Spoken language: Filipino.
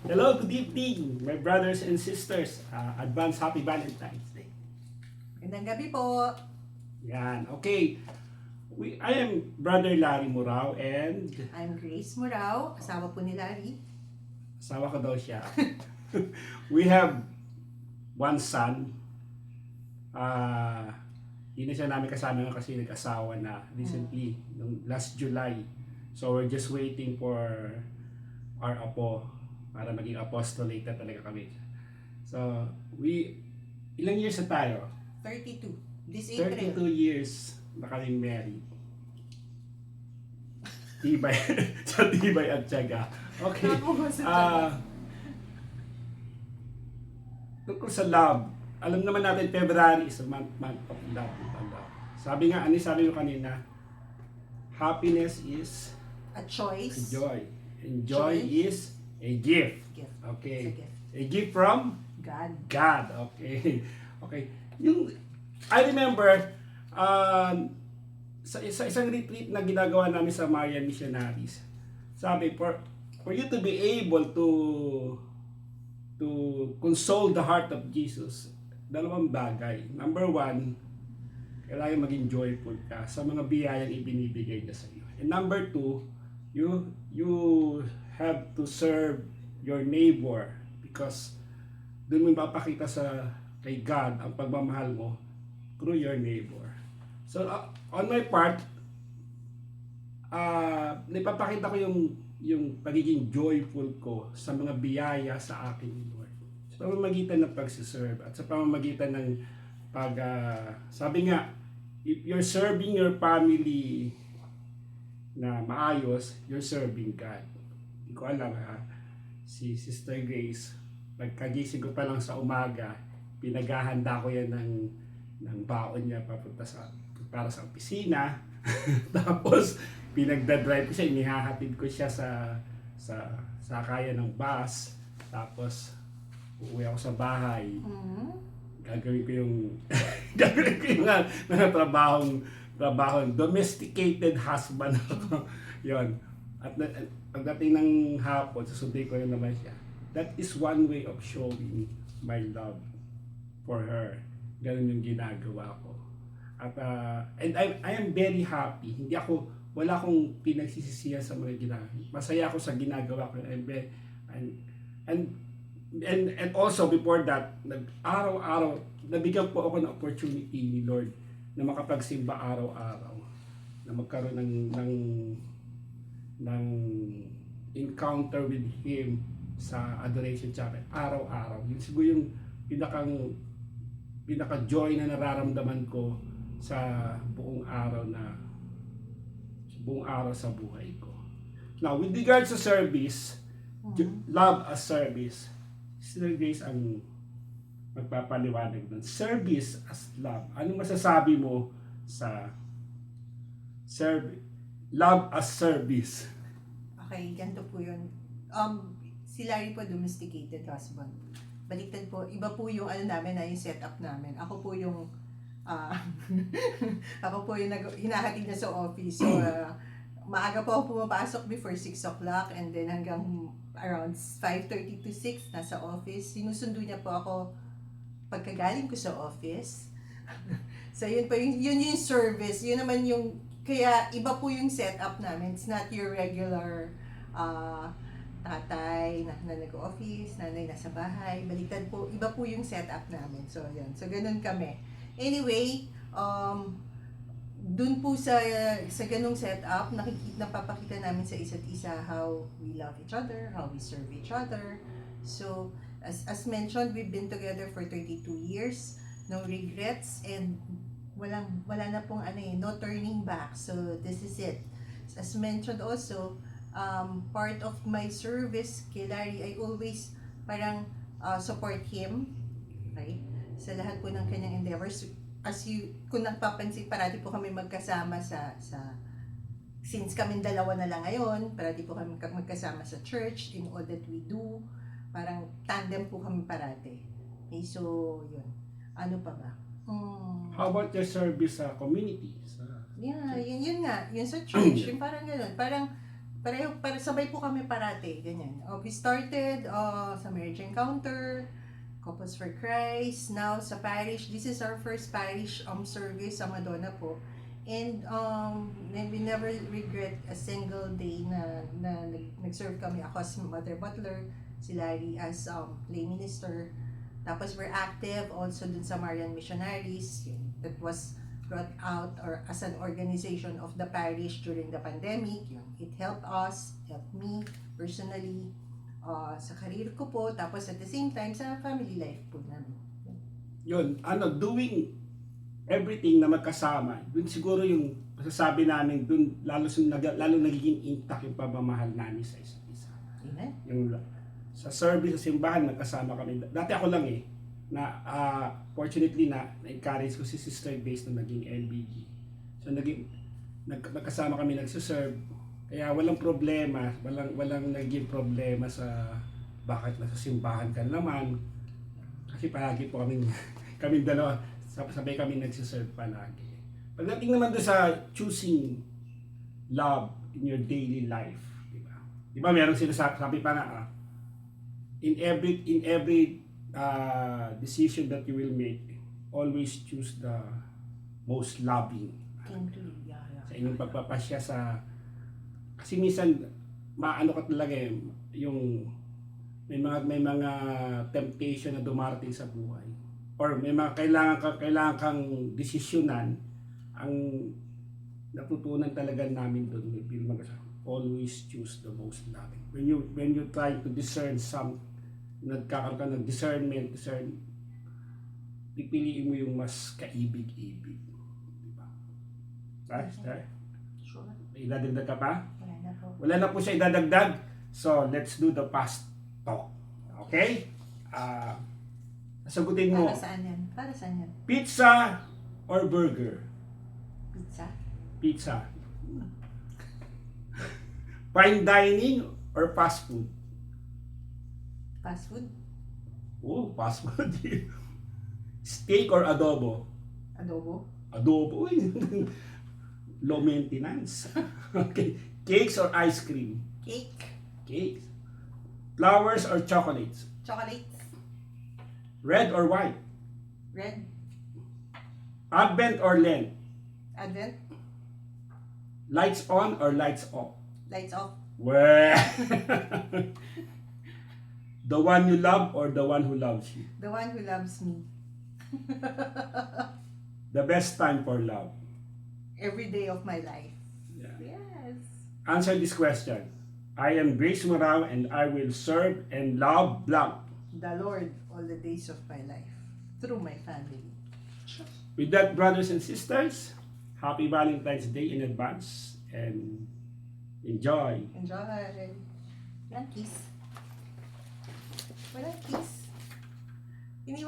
Hello, good evening, my brothers and sisters. Advance Happy Valentine's Day. Magandang gabi po. Yan, okay. I am Brother Larry Murao and I'm Grace Murao, asawa po ni Larry. asawa ko daw siya. We have one son. Hindi na siya namin kasama kasi nag-asawa na recently, nung last July. So we're just waiting for our apo para maging apostolate na talaga kami. So, ilang years na tayo? 32. This April. 32 years na kaming married. Tibay, sa tibay at tiyaga. Okay. Tungkol sa love, alam naman natin February is a month of love. Sabi nga, sabi mo kanina, happiness is A choice. a joy. And joy is a gift. Gift. Okay. It's a gift. A gift from God. God. Okay. Okay. I remember, sa isang retreat na ginagawa namin sa Marian Missionaries, sabi, for you to be able to console the heart of Jesus, dalawang bagay. Number one, kailangan maging joyful ka sa mga biyayang ibinibigay niya sa iyo. And number two, you have to serve your neighbor because doon mo mapakita kay God ang pagmamahal mo through your neighbor. So on my part, napapakita ko yung pagiging joyful ko sa mga biyaya sa akin ni Lord. Sa pamamagitan ng pagsiserve at sa pamamagitan ng sabi nga, if you're serving your family na maayos, you're serving God. Hindi ko alam si Sister Grace, pagkagising ko pa lang sa umaga, pinaghahanda ko yan ng baon niya para sa opisina. Tapos pinagdadrive ko siya, inihahatid ko siya sa sakaya ng bus. Tapos uuwi ako sa bahay. Gagawin ko yung mga trabahong domesticated husband ako. Yon. At pagdating ng hapon, susundin ko rin naman siya. That is one way of showing my love for her. Ganun yung ginagawa ko. At and I am very happy. Wala akong pinagsisisihan sa mga ginagawa. Masaya ako sa ginagawa ko. And also before that, araw-araw nabigyan po ako ng opportunity ni Lord na makapagsimba araw-araw, na magkaroon ng encounter with Him sa Adoration Chapel araw-araw. Yun siguro yung pinaka-joy na nararamdaman ko sa buong araw sa buhay ko. Now, with regards to service, love as service, Sister Grace ang magpapaliwanag ng service as love. Ano masasabi mo sa love as service? Okay, ganito po yun. Si Larry po, domesticated husband. Baliktad po, iba po yung namin yung setup namin. Ako po yung hinahatid niya sa office. So, maaga po ako pumapasok before 6 o'clock and then hanggang around 5:30 to 6 nasa office. Sinusundo niya po ako pagkagaling ko sa office. So, yun po yun yung service. Yun naman yung, kaya iba po yung setup namin. It's not your regular tatay na nag-office, nanay nasa bahay. Baliktad po, iba po yung setup namin. So, yun. So, ganun kami. Anyway, dun po sa ganung setup, napapakita namin sa isa't isa how we love each other, how we serve each other. So, as mentioned, we've been together for 32 years. No regrets and wala na pong no turning back. So, this is it. As mentioned also, part of my service kay Larry, I always parang support him, right? Sa lahat po ng kanyang endeavors. Kung nagpapansin, parati po kami magkasama since kami dalawa na lang ngayon, parati po kami magkasama sa church in all that we do. Parang tandem po kami parati. Okay, so, yun. Ano pa ba? How about your service sa community? Yeah, yun nga. Yun sa church. Yung parang gano'n. Parang pareho para sabay po kami parati, ganyan. We started sa Marriage Encounter, Couples for Christ, now sa parish. This is our first parish service sa Madonna po. And we never regret a single day na nag-serve kami. Ako as Mother Butler, si Larry as lay minister. Tapos we're active also dun sa Marian Missionaries. That was brought out or as an organization of the parish during the pandemic. It helped us, helped me personally sa career ko po, tapos at the same time sa family life po namin. Yun, doing everything na magkasama, dun siguro yung masasabi namin, dun lalo nagiging intact yung pagmamahal namin sa isa't isa. Amen? Yung sa service sa simbahan, nagkasama kami. Dati ako lang fortunately na-encourage ko si Sister Base na naging LBG. So nagkasama kami nagsiserve. Kaya walang problema, walang naging problema sa bakit nasa simbahan ka naman. Kasi palagi po kami dalawa, sabay kami nagsiserve palagi. Pagdating naman doon sa choosing love in your daily life, di ba meron sinasabi pa na in every decision that you will make, always choose the most loving. Thank you. Yeah. Sa inyong pagpapasya kasi minsan maano ka talaga yung may mga temptation na dumarating sa buhay or may mga kailangan kang desisyonan. Ang natutunan talaga namin doon always choose the most loving. When you try to discern nagkakaroon ka ng discernment, pipiliin mo yung mas kaibig-ibig. Diba? Right? Sure. May idadagdag ka pa? Wala na po. Wala na po siya idadagdag. So, let's do the past talk. Okay? Sagutin mo. Para saan yan? Pizza or burger? Pizza? Pizza. Fine dining or fast food? Fast food? Oh, fast food. Steak or adobo? Adobo? Adobo. Low maintenance. Okay. Cakes or ice cream? Cake? Cakes. Flowers or chocolates? Chocolates? Red or white? Red? Advent or Lent? Advent? Lights on or lights off? Lights off? Well, the one you love or the one who loves you? The one who loves me. The best time for love? Every day of my life. Yeah. Yes. Answer this question. I am Grace Morao and I will serve and love blank. The Lord all the days of my life. Through my family. With that, brothers and sisters, happy Valentine's Day in advance and enjoy. Enjoy. Walang kiss. Walang kiss.